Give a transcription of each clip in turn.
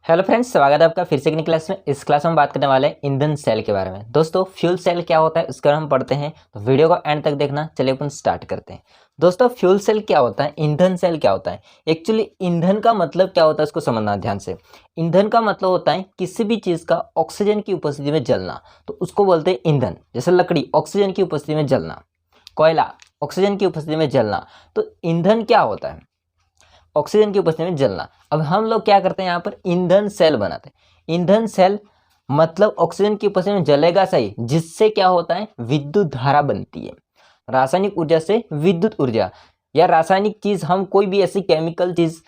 Hello friends, स्वागत है आपका फिर से एक नई क्लास में। इस क्लास में हम बात करने वाले हैं ईंधन सेल के बारे में। दोस्तों, फ्यूल सेल क्या होता है उसका हम पढ़ते हैं, तो वीडियो को एंड तक देखना। चलिए अपन स्टार्ट करते हैं। दोस्तों, फ्यूल सेल क्या होता है, ईंधन सेल क्या होता है। एक्चुअली ईंधन का मतलब क्या होता है उसको समझना ध्यान से। ईंधन का मतलब होता है किसी भी चीज़ का ऑक्सीजन की उपस्थिति में जलना, तो उसको बोलते हैं ईंधन। जैसे लकड़ी ऑक्सीजन की उपस्थिति में जलना, कोयला ऑक्सीजन की उपस्थिति में जलना, तो ईंधन क्या होता है, ऑक्सीजन की उपस्थिति में जलना। अब हम लोग क्या करते हैं, यहाँ पर ईंधन सेल बनाते हैं। ईंधन सेल मतलब ऑक्सीजन की उपस्थिति में जलेगा सही, जिससे क्या होता है, विद्युत धारा बनती है। रासायनिक ऊर्जा से विद्युत ऊर्जा, या रासायनिक चीज, हम कोई भी ऐसी केमिकल चीज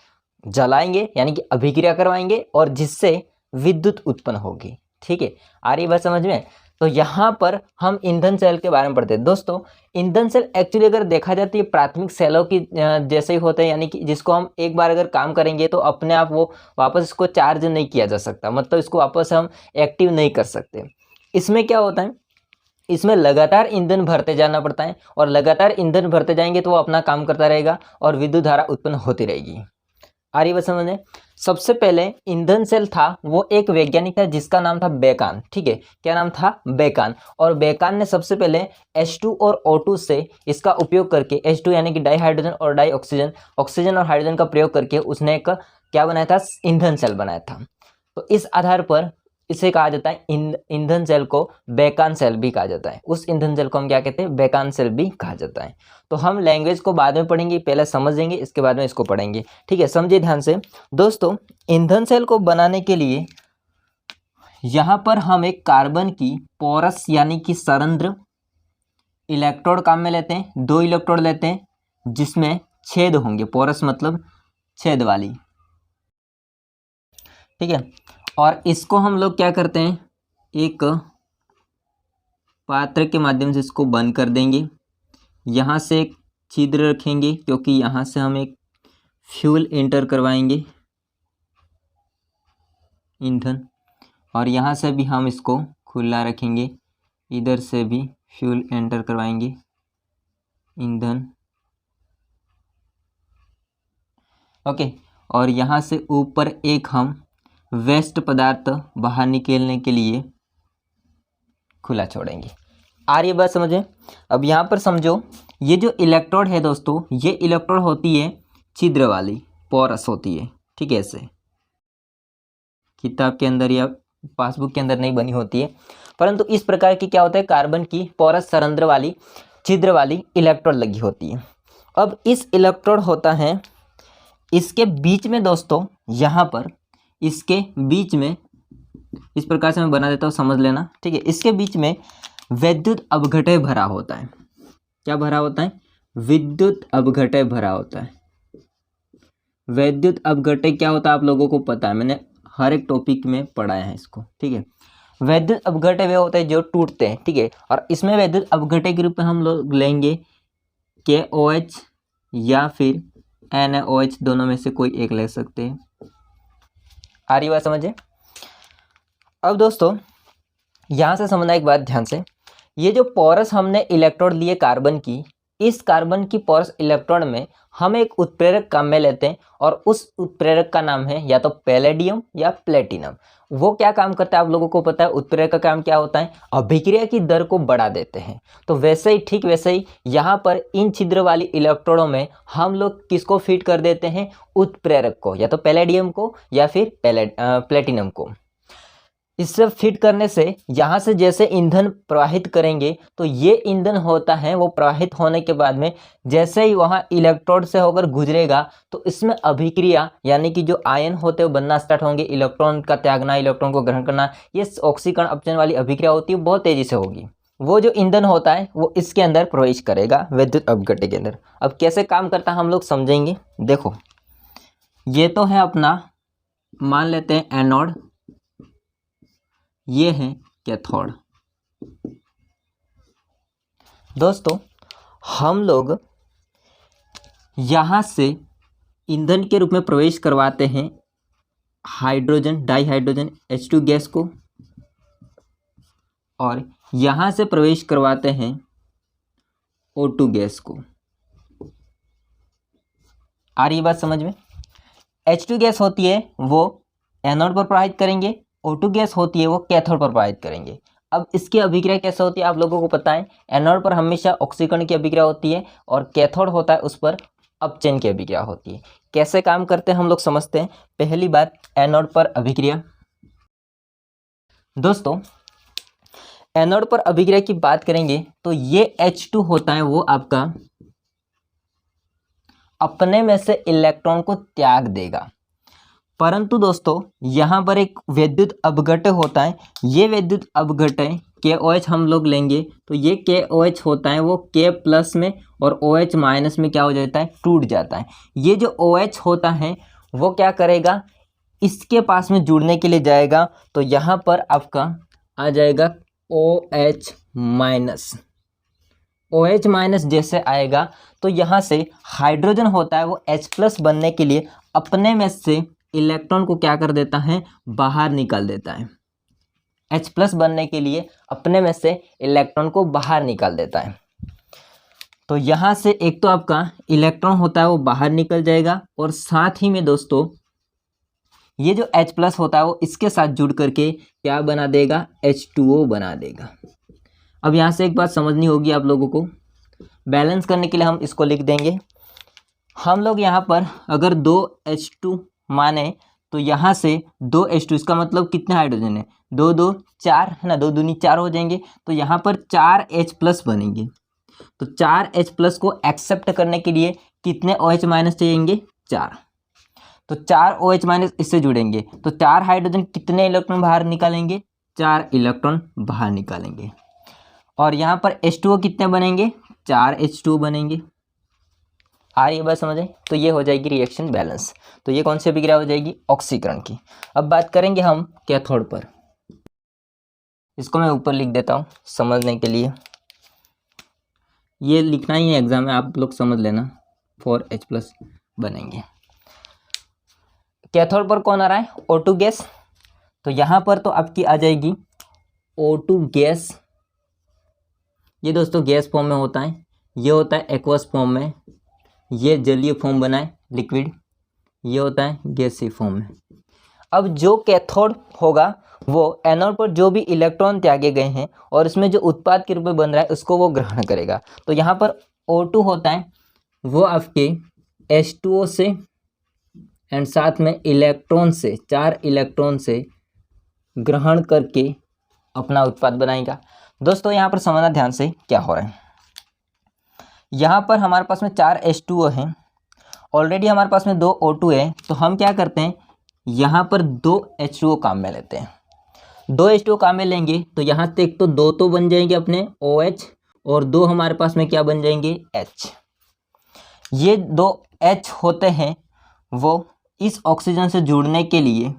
जलाएंगे यानी कि अभिक्रिया करवाएंगे और जिससे विद्युत उत्पन्न होगी। ठीक है, आ रही बात समझ में। तो यहाँ पर हम ईंधन सेल के बारे में पढ़ते हैं। दोस्तों, ईंधन सेल एक्चुअली अगर देखा जाए तो ये प्राथमिक सेलों की जैसे ही होते हैं, यानी कि जिसको हम एक बार अगर काम करेंगे तो अपने आप वो वापस इसको चार्ज नहीं किया जा सकता, मतलब इसको वापस हम एक्टिव नहीं कर सकते। इसमें क्या होता है, इसमें लगातार ईंधन भरते जाना पड़ता है, और लगातार ईंधन भरते जाएंगे तो वो अपना काम करता रहेगा और विद्युत धारा उत्पन्न होती रहेगी। आ रही बात समझ में। सबसे पहले ईंधन सेल था, वो एक वैज्ञानिक था जिसका नाम था बेकान। ठीक है, क्या नाम था, बेकान। और बेकान ने सबसे पहले H2 और O2 से इसका उपयोग करके, H2 यानी कि डाई हाइड्रोजन और डाई ऑक्सीजन, ऑक्सीजन और हाइड्रोजन का प्रयोग करके उसने एक क्या बनाया था, ईंधन सेल बनाया था। तो इस आधार पर इसे कहा जाता है, ईंधन सेल को बेकान सेल भी कहा जाता है। उस ईंधन सेल को हम क्या कहते हैं, बेकान सेल भी कहा जाता है। तो हम लैंग्वेज को बाद में पढ़ेंगे, पहले समझेंगे, इसके बाद में इसको पढ़ेंगे। ठीक है, समझिए ध्यान से। दोस्तों, ईंधन सेल को बनाने के लिए यहाँ पर हम एक कार्बन की पोरस यानी कि सरंध्र इलेक्ट्रोड काम में लेते हैं। 2 इलेक्ट्रोड लेते हैं जिसमें छेद होंगे, पोरस मतलब छेद वाली। ठीक है, और इसको हम लोग क्या करते हैं, एक पात्र के माध्यम से इसको बंद कर देंगे। यहाँ से एक छिद्र रखेंगे क्योंकि यहाँ से हम एक फ्यूल एंटर करवाएंगे, ईंधन, और यहाँ से भी हम इसको खुला रखेंगे। इधर से भी फ्यूल एंटर करवाएंगे, ईंधन। ओके, और यहाँ से ऊपर एक हम वेस्ट पदार्थ बाहर निकलने के लिए खुला छोड़ेंगे। आ रही बात समझे। अब यहाँ पर समझो, ये जो इलेक्ट्रोड है दोस्तों, ये इलेक्ट्रोड होती है छिद्र वाली, पोरस होती है। ठीक है, ऐसे किताब के अंदर या पासबुक के अंदर नहीं बनी होती है, परंतु इस प्रकार की क्या होता है, कार्बन की पोरस सरंध्र वाली, छिद्र वाली इलेक्ट्रोड लगी होती है। अब इस इलेक्ट्रोड होता है, इसके बीच में दोस्तों, यहाँ पर इसके बीच में इस प्रकार से मैं बना देता हूँ, समझ लेना। ठीक है, इसके बीच में विद्युत अपघटय भरा होता है। क्या भरा होता है, विद्युत अपघटय भरा होता है। विद्युत अपघटय क्या होता है आप लोगों को पता है, मैंने हर एक टॉपिक में पढ़ाया है इसको। ठीक है, विद्युत अपघटय वे होते हैं जो टूटते हैं। ठीक है, और इसमें विद्युत अपघटय के रूप में हम लोग लेंगे KOH या फिर NaOH, दोनों में से कोई एक ले सकते हैं। आ रही बात समझे। अब दोस्तों, यहाँ से समझना एक बात ध्यान से, ये जो पोरस हमने इलेक्ट्रोड लिए कार्बन की, इस कार्बन की पोरस इलेक्ट्रोड में हम एक उत्प्रेरक काम में लेते हैं, और उस उत्प्रेरक का नाम है या तो पैलेडियम या प्लेटिनम। वो क्या काम करता है आप लोगों को पता है, उत्प्रेरक का काम क्या होता है, अभिक्रिया की दर को बढ़ा देते हैं। तो वैसे ही, ठीक वैसे ही यहाँ पर इन छिद्र वाली इलेक्ट्रोडों में हम लोग किसको फिट कर देते हैं, उत्प्रेरक को, या तो पैलेडियम को या फिर प्लेटिनम को। इससे फिट करने से यहाँ से जैसे ईंधन प्रवाहित करेंगे, तो ये ईंधन होता है, वो प्रवाहित होने के बाद में जैसे ही वहाँ इलेक्ट्रोड से होकर गुजरेगा, तो इसमें अभिक्रिया यानी कि जो आयन होते हैं वो बनना स्टार्ट होंगे, इलेक्ट्रॉन का त्यागना, इलेक्ट्रॉन को ग्रहण करना, ये ऑक्सीकरण अपचयन वाली अभिक्रिया होती है, बहुत तेजी से होगी। वो जो ईंधन होता है वो इसके अंदर प्रवेश करेगा, विद्युत अपघटय के अंदर। अब कैसे काम करता है हम लोग समझेंगे। देखो, ये तो है अपना, मान लेते हैं एनोड, ये है कैथोड। दोस्तों, हम लोग यहाँ से ईंधन के रूप में प्रवेश करवाते हैं hydrogen, di hydrogen H2 gas को, और यहाँ से प्रवेश करवाते हैं O2 गैस को। आ रही बात समझ में। H2 गैस होती है वो एनोड पर प्रवाहित करेंगे, O2 गैस होती है वो कैथोड पर प्रवाहित करेंगे। अब इसकी अभिक्रिया कैसे होती है आप लोगों को पता है, एनोड पर हमेशा ऑक्सीकरण की अभिक्रिया होती है और कैथोड होता है उस पर अपचयन की अभिक्रिया होती है। कैसे काम करते हैं हम लोग समझते हैं। पहली बात, एनोड पर अभिक्रिया। दोस्तों एनोड पर अभिक्रिया की बात करेंगे तो ये H2 होता है वो आपका अपने में से इलेक्ट्रॉन को त्याग देगा, परंतु दोस्तों यहाँ पर एक विद्युत अपघट्य होता है। ये विद्युत अपघट्य KOH हम लोग लेंगे तो ये KOH होता है वो K प्लस में और OH माइनस में क्या हो जाता है, टूट जाता है। ये जो OH होता है वो क्या करेगा, इसके पास में जुड़ने के लिए जाएगा तो यहाँ पर आपका आ जाएगा OH माइनस। OH माइनस जैसे आएगा तो यहाँ से हाइड्रोजन होता है वो H प्लस बनने के लिए अपने में से इलेक्ट्रॉन को क्या कर देता है, बाहर निकाल देता है। H प्लस बनने के लिए अपने में से इलेक्ट्रॉन को बाहर निकाल देता है। तो यहाँ से एक तो आपका इलेक्ट्रॉन होता है वो बाहर निकल जाएगा और साथ ही में दोस्तों ये जो H प्लस होता है वो इसके साथ जुड़ करके क्या बना देगा, H2O बना देगा। अब यहाँ से एक बात समझनी होगी आप लोगों को, बैलेंस करने के लिए हम इसको लिख देंगे। हम लोग यहाँ पर अगर 2H2 माने तो यहाँ से 2H2, इसका मतलब कितने हाइड्रोजन है, 2 2 4 है ना, 2 दूनी 4 हो जाएंगे तो यहाँ पर 4H प्लस बनेंगे। तो 4H प्लस को एक्सेप्ट करने के लिए कितने OH माइनस चाहिएंगे, 4। तो 4 OH माइनस इससे जुड़ेंगे तो 4 हाइड्रोजन कितने इलेक्ट्रॉन बाहर निकालेंगे, 4 इलेक्ट्रॉन बाहर निकालेंगे। और यहाँ पर H2O कितने बनेंगे, 4 H2O बनेंगे। आ रही है बात समझ आई। तो ये हो जाएगी रिएक्शन बैलेंस। तो ये कौन सी अभिक्रिया हो जाएगी, ऑक्सीकरण की। अब बात करेंगे हम कैथोड पर। इसको मैं ऊपर लिख देता हूँ समझने के लिए, ये लिखना ही है एग्जाम में, आप लोग समझ लेना। 4H प्लस बनेंगे। कैथोड पर कौन आ रहा है, O2 गैस। तो यहाँ पर तो आपकी आ जाएगी O2 गैस। ये दोस्तों गैस फॉर्म में होता है, ये होता है एक्वस फॉर्म में, ये जलीय फॉर्म बनाए लिक्विड, ये होता है गैसीय फॉर्म में। अब जो कैथोड होगा वो एनोड पर जो भी इलेक्ट्रॉन त्यागे गए हैं और इसमें जो उत्पाद के रूप में बन रहा है उसको वो ग्रहण करेगा। तो यहाँ पर O2 होता है वो आपके H2O से एंड साथ में इलेक्ट्रॉन से, 4 इलेक्ट्रॉन से ग्रहण करके अपना उत्पाद बनाएगा। दोस्तों यहाँ पर समझना ध्यान से क्या हो रहा है। यहाँ पर हमारे पास में 4 H2O हैं, ऑलरेडी हमारे पास में 2 O2 है, तो हम क्या करते हैं यहाँ पर 2 H2O काम में लेते हैं। 2 H2O काम में लेंगे तो यहाँ से एक तो 2 तो बन जाएंगे अपने OH और 2 हमारे पास में क्या बन जाएंगे, H। ये 2 H होते हैं वो इस ऑक्सीजन से जुड़ने के लिए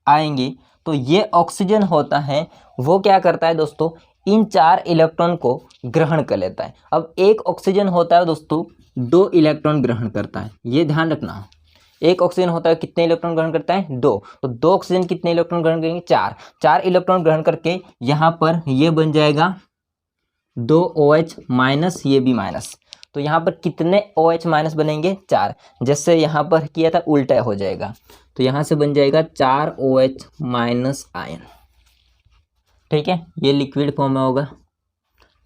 आएंगे। तो ये ऑक्सीजन होता है वो क्या करता है दोस्तों, इन 4 इलेक्ट्रॉन को ग्रहण कर लेता है। अब एक ऑक्सीजन होता है दोस्तों 2 इलेक्ट्रॉन ग्रहण करता है, ये ध्यान रखना। एक ऑक्सीजन होता है कितने इलेक्ट्रॉन ग्रहण करता है, 2। तो 2 ऑक्सीजन कितने इलेक्ट्रॉन ग्रहण करेंगे, 4। 4 इलेक्ट्रॉन ग्रहण करके यहाँ पर ये बन जाएगा 2 OH माइनस, ये भी माइनस। तो यहाँ पर कितने OH माइनस बनेंगे, 4। जैसे यहाँ पर किया था उल्टा हो जाएगा, तो यहाँ से बन जाएगा 4 OH माइनस आयन। ठीक है, ये लिक्विड फॉर्म में होगा,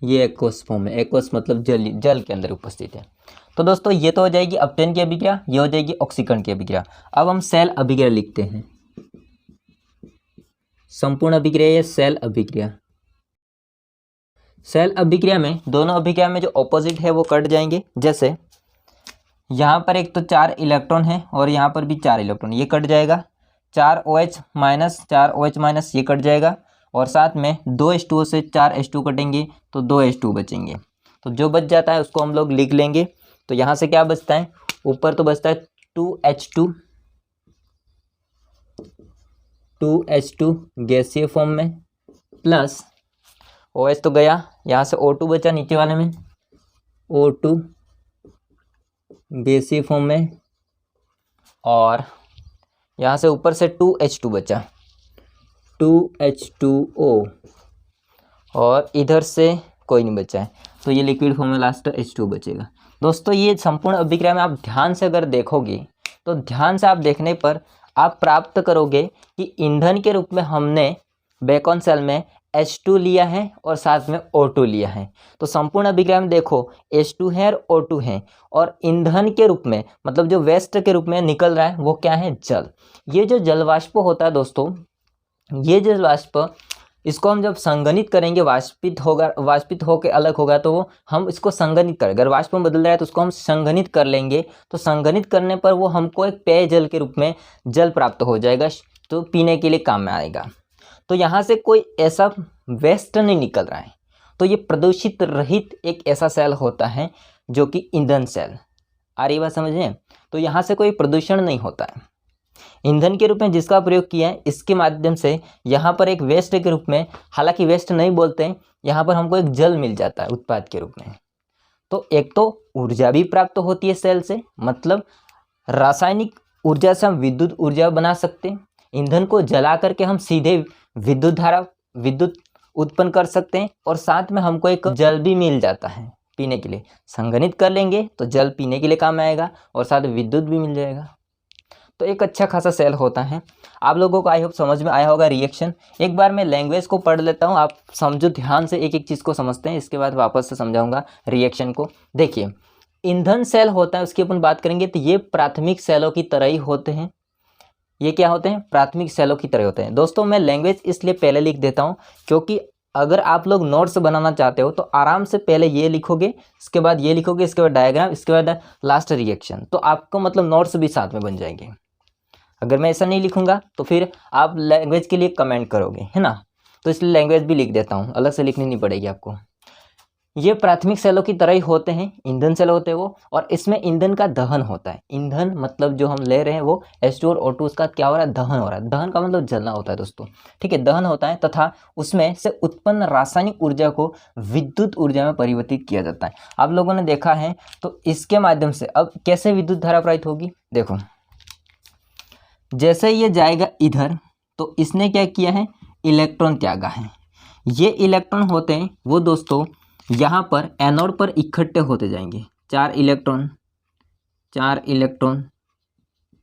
ये एक्वस फॉर्म में। एक्वस मतलब जल के अंदर उपस्थित है। तो दोस्तों ये तो हो जाएगी अपचयन की अभिक्रिया, ये हो जाएगी ऑक्सीकरण की अभिक्रिया। अब हम सेल अभिक्रिया लिखते हैं। संपूर्ण अभिक्रिया या सेल अभिक्रिया। सेल अभिक्रिया में दोनों अभिक्रिया में जो ऑपोजिट है वो कट जाएंगे। जैसे यहाँ पर एक तो 4 इलेक्ट्रॉन है और यहाँ पर भी 4 इलेक्ट्रॉन, ये कट जाएगा। 4 OH माइनस, 4 OH माइनस ये कट जाएगा और साथ में 2 H2O से 4 H2 कटेंगे तो 2 H2 बचेंगे। तो जो बच जाता है उसको हम लोग लिख लेंगे। तो यहाँ से क्या बचता है, ऊपर तो बचता है 2H2 गैसीय फॉर्म में, प्लस OH तो गया, यहाँ से O2 बचा नीचे वाले में, O2 गैसीय फॉर्म में, और यहाँ से ऊपर से 2H2 बचा, 2H2O, और इधर से कोई नहीं बचा है तो ये लिक्विड फॉर्म में लास्ट H2 बचेगा। दोस्तों ये संपूर्ण अभिक्रिया में आप ध्यान से अगर देखोगे तो ध्यान से आप देखने पर आप प्राप्त करोगे कि ईंधन के रूप में हमने बेकन सेल में H2 लिया है और साथ में O2 लिया है। तो संपूर्ण अभिक्रिया में देखो H2 है और O2 है, और ईंधन के रूप में मतलब जो वेस्ट के रूप में निकल रहा है वो क्या है, जल। ये जो जल वाष्प होता है दोस्तों, ये जल वाष्प, इसको हम जब संघनित करेंगे, वाष्पित होकर अलग होगा, तो वो हम इसको संघनित करें। अगर वाष्प में बदल रहा है तो उसको हम संघनित कर लेंगे, तो संघनित करने पर वो हमको एक पेयजल के रूप में जल प्राप्त हो जाएगा, तो पीने के लिए काम में आएगा। तो यहाँ से कोई ऐसा वेस्ट नहीं निकल रहा है, तो ये प्रदूषित रहित एक ऐसा सेल होता है जो कि ईंधन सेल। आ रही बात समझें? तो यहाँ से कोई प्रदूषण नहीं होता है। ईंधन के रूप में जिसका प्रयोग किया है, इसके माध्यम से यहाँ पर एक वेस्ट के रूप में, हालांकि वेस्ट नहीं बोलते हैं, यहाँ पर हमको एक जल मिल जाता है उत्पाद के रूप में। तो एक तो ऊर्जा भी प्राप्त होती है सेल से, मतलब रासायनिक ऊर्जा से हम विद्युत ऊर्जा बना सकते हैं। ईंधन को जला करके हम सीधे विद्युत उत्पन्न कर सकते हैं, और साथ में हमको एक जल भी मिल जाता है पीने के लिए। संघनित कर लेंगे तो जल पीने के लिए काम आएगा, और साथ विद्युत भी मिल जाएगा। तो एक अच्छा खासा सेल होता है। आप लोगों को आई होप समझ में आया होगा रिएक्शन। एक बार मैं लैंग्वेज को पढ़ लेता हूँ, आप समझो, ध्यान से एक एक चीज़ को समझते हैं, इसके बाद वापस से समझाऊंगा रिएक्शन को। देखिए, ईंधन सेल होता है, उसकी अपन बात करेंगे तो ये प्राथमिक सेलों की तरह ही होते हैं। ये क्या होते हैं? प्राथमिक सेलों की तरह होते हैं। दोस्तों मैं लैंग्वेज इसलिए पहले लिख देता हूँ, क्योंकि अगर आप लोग नोट्स बनाना चाहते हो तो आराम से पहले ये लिखोगे, इसके बाद ये लिखोगे, इसके बाद डायग्राम, इसके बाद लास्ट रिएक्शन, तो आपको मतलब नोट्स भी साथ में बन जाएंगे। अगर मैं ऐसा नहीं लिखूंगा तो फिर आप लैंग्वेज के लिए कमेंट करोगे, है ना? तो इसलिए लैंग्वेज भी लिख देता हूँ, अलग से लिखनी नहीं पड़ेगी आपको। ये प्राथमिक सेलों की तरह ही होते हैं, ईंधन सेल होते हैं वो, और इसमें ईंधन का दहन होता है। ईंधन मतलब जो हम ले रहे हैं वो H2 और O2, उसका क्या हो रहा है? दहन हो रहा है। दहन का मतलब जलना होता है दोस्तों, ठीक है? दहन होता है, तथा उसमें से उत्पन्न रासायनिक ऊर्जा को विद्युत ऊर्जा में परिवर्तित किया जाता है। आप लोगों ने देखा है, तो इसके माध्यम से अब कैसे विद्युत धारा प्रवाहित होगी, देखो। जैसे ये जाएगा इधर, तो इसने क्या किया है? इलेक्ट्रॉन त्यागा है। ये इलेक्ट्रॉन होते हैं वो दोस्तों यहाँ पर एनोड पर इकट्ठे होते जाएंगे। 4 इलेक्ट्रॉन, 4 इलेक्ट्रॉन,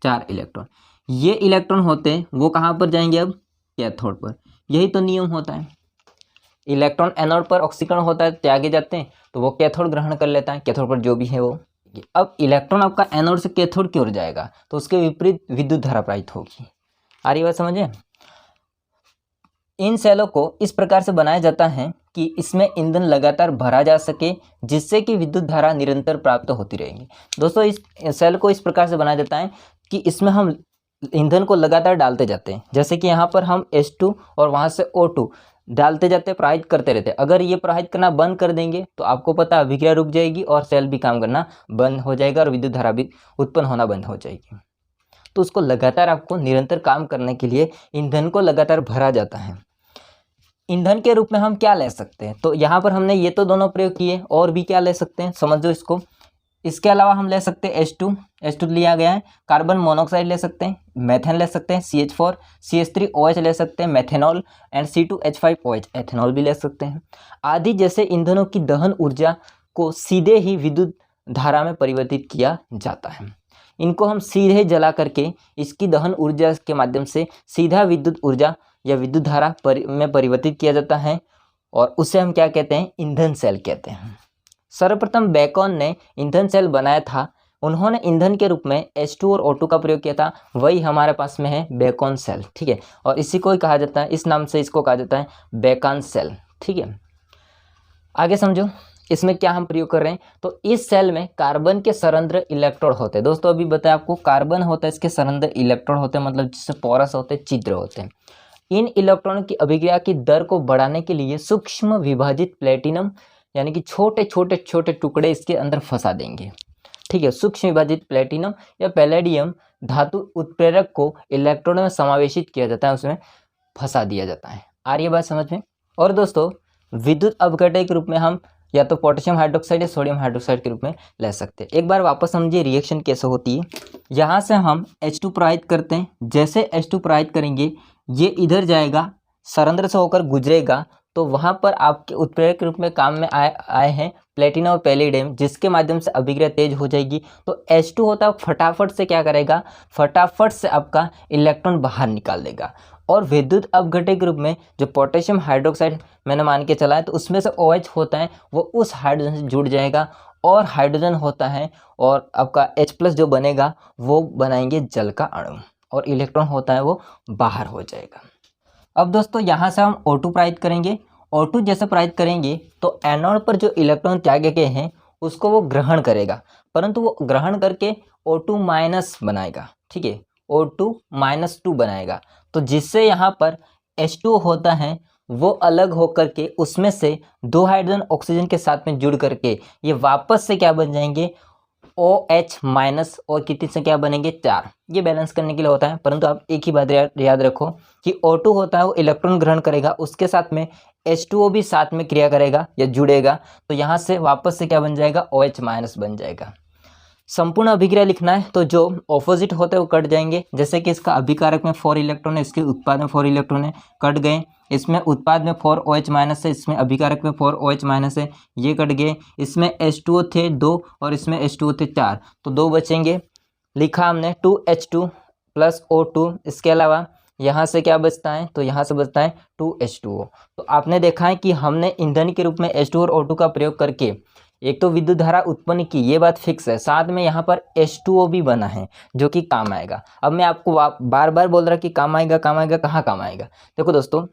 4 इलेक्ट्रॉन। ये इलेक्ट्रॉन होते हैं वो कहाँ पर जाएंगे? अब कैथोड पर। यही तो नियम होता है। इलेक्ट्रॉन एनोड पर ऑक्सीकरण होता है, त्यागे जाते हैं, तो वो कैथोड ग्रहण कर लेता है, कैथोड पर जो भी है वो। अब इलेक्ट्रॉन आपका एनोड से कैथोड की ओर जाएगा, तो उसके विपरीत विद्युत धारा प्रवाहित होगी। आ रही बात समझे? इन सेलों को इस प्रकार से बनाया जाता है कि इसमें ईंधन लगातार भरा जा सके, जिससे कि विद्युत धारा निरंतर प्राप्त होती रहेगी। दोस्तों इस सेल को इस प्रकार से बनाया जाता है कि इसमें हम ईंधन को लगातार डालते जाते हैं। जैसे कि यहाँ पर हम H2 और वहाँ से O2 डालते जाते, प्रवाहित करते रहते हैं। अगर ये प्रवाहित करना बंद कर देंगे तो आपको पता अभिक्रिया रुक जाएगी और सेल भी काम करना बंद हो जाएगा और विद्युत धारा भी उत्पन्न होना बंद हो जाएगी। तो उसको लगातार आपको निरंतर काम करने के लिए ईंधन को लगातार भरा जाता है। ईंधन के रूप में हम क्या ले सकते हैं? तो यहाँ पर हमने ये तो दोनों प्रयोग किए, और भी क्या ले सकते हैं समझो इसको। इसके अलावा हम ले सकते हैं H2 लिया गया है, कार्बन मोनोऑक्साइड ले सकते हैं, मेथेन ले सकते हैं, CH4 CH3OH ले सकते हैं, मेथेनॉल एंड C2H5OH एथेनॉल भी ले सकते हैं आदि। जैसे ईंधनों की दहन ऊर्जा को सीधे ही विद्युत धारा में परिवर्तित किया जाता है। इनको हम सीधे जला करके इसकी दहन ऊर्जा के माध्यम से सीधा विद्युत ऊर्जा या विद्युत धारा में परिवर्तित किया जाता है, और उसे हम क्या कहते हैं? ईंधन सेल कहते हैं। सर्वप्रथम बेकन ने ईंधन सेल बनाया था। उन्होंने ईंधन के रूप में H2 और O2 का प्रयोग किया था, वही हमारे पास में है बेकन सेल, ठीक है? और इसी को ही कहा जाता है, इस नाम से इसको कहा जाता है बेकन सेल, ठीक है? आगे समझो इसमें क्या हम प्रयोग कर रहे हैं। तो इस सेल में कार्बन के सरंध्र इलेक्ट्रोड होते हैं। दोस्तों अभी बताया आपको, कार्बन होता है, इसके सरंध्र इलेक्ट्रोड होते हैं, मतलब जिससे पोरस होते हैं, छिद्र होते हैं। इन इलेक्ट्रॉनों की अभिक्रिया की दर को बढ़ाने के लिए सूक्ष्म विभाजित प्लेटिनम यानी कि छोटे छोटे टुकड़े इसके अंदर फंसा देंगे, ठीक है? सूक्ष्म विभाजित प्लेटिनम या पैलेडियम धातु उत्प्रेरक को इलेक्ट्रोड में समावेशित किया जाता है, उसमें फंसा दिया जाता है। आ रही है बात समझ में? और दोस्तों विद्युत अपघटन के रूप में हम या तो पोटेशियम हाइड्रोक्साइड या सोडियम हाइड्रोक्साइड के रूप में ले सकते हैं। एक बार वापस समझिए रिएक्शन कैसे होती है। यहाँ से हम H2 प्रवाहित करते हैं। जैसे H2 प्रवाहित करेंगे, ये इधर जाएगा, सरंध्र से होकर गुजरेगा, तो वहाँ पर आपके उत्प्रेरक के रूप में काम में आए हैं प्लेटिनम और पैलिडियम, जिसके माध्यम से अभिक्रिया तेज हो जाएगी। तो H2 होता है फटाफट से क्या करेगा, फटाफट से आपका इलेक्ट्रॉन बाहर निकाल देगा। और विद्युत अपघटन के रूप में जो पोटेशियम हाइड्रोक्साइड मैंने मान के चला है, तो उसमें से OH होता है वो उस हाइड्रोजन से जुड़ जाएगा, और हाइड्रोजन होता है और आपका H+ जो बनेगा वो बनाएंगे जल का अणु, और इलेक्ट्रॉन होता है वो बाहर हो जाएगा। अब दोस्तों यहाँ से हम O2 प्राप्त करेंगे। O2 जैसे प्राप्त करेंगे तो एनोड पर जो इलेक्ट्रॉन त्यागे गए हैं उसको वो ग्रहण करेगा, परंतु वो ग्रहण करके O2- बनाएगा, ठीक है, O2-2 बनाएगा। तो जिससे यहाँ पर H2 होता है वो अलग होकर के उसमें से 2 हाइड्रोजन ऑक्सीजन के साथ में जुड़ करके ये वापस से क्या बन जाएंगे, OH- और कितनी संख्या बनेंगे, 4। ये बैलेंस करने के लिए होता है, परंतु आप एक ही बात याद रखो कि O2 होता है वो इलेक्ट्रॉन ग्रहण करेगा, उसके साथ में H2O भी साथ में क्रिया करेगा या जुड़ेगा, तो यहाँ से वापस से क्या बन जाएगा, OH- बन जाएगा। संपूर्ण अभिक्रिया लिखना है तो जो ऑपोजिट होते हैं वो कट जाएंगे, जैसे कि इसका अभिकारक में 4 इलेक्ट्रॉन है, इसके उत्पाद में 4 इलेक्ट्रॉन है, कट गए। इसमें उत्पाद में 4 OH- है, इसमें अभिकारक में 4 OH- है, ये कट गए। इसमें H2O थे 2 और इसमें H2O थे 4, तो 2 बचेंगे। लिखा हमने 2H2 + O2। इसके अलावा यहाँ से क्या बचता है, तो यहाँ से बचता है 2H2O। तो आपने देखा है कि हमने ईंधन के रूप में H2 और O2 का प्रयोग करके एक तो विद्युत धारा उत्पन्न की, ये बात फिक्स है, साथ में यहाँ पर H2O भी बना है जो कि काम आएगा। अब मैं आपको बार बार बोल रहा कि काम आएगा, कहाँ काम आएगा। देखो दोस्तों,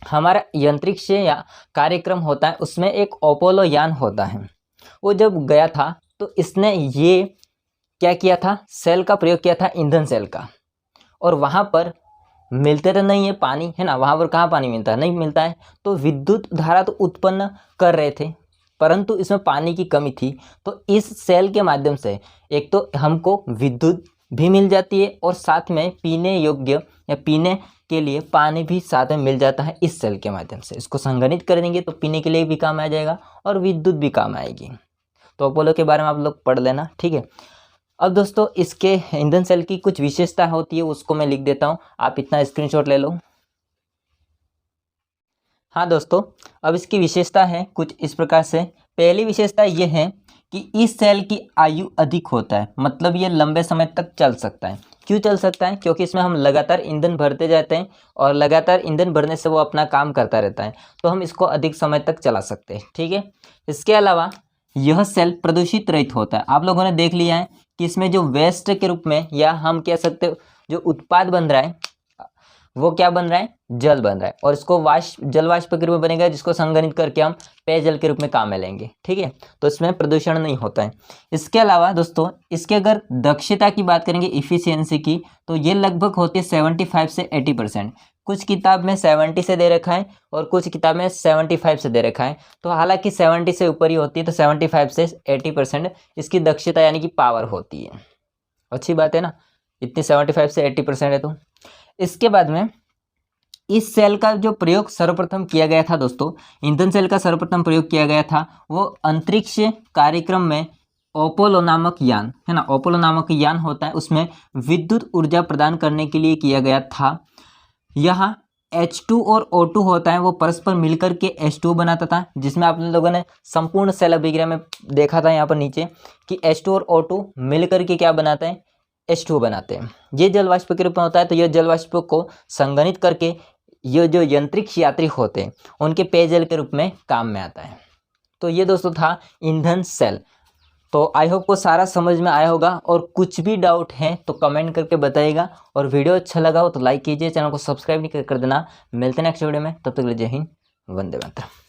हमारा अंतरिक्ष या कार्यक्रम होता है, उसमें एक अपोलो यान होता है, वो जब गया था तो इसने ये क्या किया था, सेल का प्रयोग किया था, ईंधन सेल का। और वहाँ पर मिलते तो नहीं है पानी, है ना, वहाँ पर कहाँ पानी मिलता है, नहीं मिलता है। तो विद्युत धारा तो उत्पन्न कर रहे थे, परंतु इसमें पानी की कमी थी। तो इस सेल के माध्यम से एक तो हमको विद्युत भी मिल जाती है और साथ में पीने योग्य या पीने के लिए पानी भी साथ में मिल जाता है इस सेल के माध्यम से। इसको संघनित कर देंगे तो पीने के लिए भी काम आ जाएगा और विद्युत भी काम आएगी। तो अपोलो के बारे में आप लोग पढ़ लेना, ठीक है। अब दोस्तों इसके ईंधन सेल की कुछ विशेषता होती है, उसको मैं लिख देता हूँ, आप इतना स्क्रीनशॉट ले लो। हाँ दोस्तों, अब इसकी विशेषता है कुछ इस प्रकार से। पहली विशेषता ये है कि इस सेल की आयु अधिक होता है, मतलब ये लंबे समय तक चल सकता है। क्यों चल सकता है, क्योंकि इसमें हम लगातार ईंधन भरते जाते हैं और लगातार ईंधन भरने से वो अपना काम करता रहता है, तो हम इसको अधिक समय तक चला सकते हैं, ठीक है। इसके अलावा यह सेल प्रदूषित रहित होता है। आप लोगों ने देख लिया है कि इसमें जो वेस्ट के रूप में, या हम कह सकते हो जो उत्पाद बन रहा है वो क्या बन रहा है, जल बन रहा है, और इसको जल वाष्प के रूप में बनेगा, जिसको संघनित करके हम पेयजल के रूप में काम में लेंगे, ठीक है। तो इसमें प्रदूषण नहीं होता है। इसके अलावा दोस्तों इसके अगर दक्षता की बात करेंगे, इफिशियंसी की, तो ये लगभग होती है 75 से 80%। कुछ किताब में 70 से दे रखा है और कुछ किताब में 75 से दे रखा है। तो हालांकि 70 से ऊपर ही होती है, तो 75 से 80% इसकी दक्षता यानी कि पावर होती है। अच्छी बात है ना, इतनी 75 से 80% है। तो इसके बाद में इस सेल का जो प्रयोग सर्वप्रथम किया गया था दोस्तों, ईंधन सेल का सर्वप्रथम प्रयोग किया गया था वो अंतरिक्ष कार्यक्रम में अपोलो नामक यान, है ना, अपोलो नामक यान होता है, उसमें विद्युत ऊर्जा प्रदान करने के लिए किया गया था। यहाँ H2 और O2 होता है, वो परस्पर मिलकर के H2O बनाता था, जिसमें आप लोगों ने संपूर्ण सेल अभिक्रिया में देखा था यहाँ पर नीचे कि H2 और O2 मिलकर के क्या बनाते हैं, H2O बनाते हैं। ये जल वाष्प के रूप में होता है, तो यह जल वाष्प को संघनित करके ये जो अंतरिक्ष यात्री होते हैं उनके पेयजल के रूप में काम में आता है। तो ये दोस्तों था ईंधन सेल। तो आई होप को सारा समझ में आया होगा, और कुछ भी डाउट है तो कमेंट करके बताइएगा, और वीडियो अच्छा लगा हो तो लाइक कीजिए, चैनल को सब्सक्राइब नहीं कर देना। मिलते हैं नेक्स्ट वीडियो में, तब तक के लिए जय हिंद, वंदे मातरम।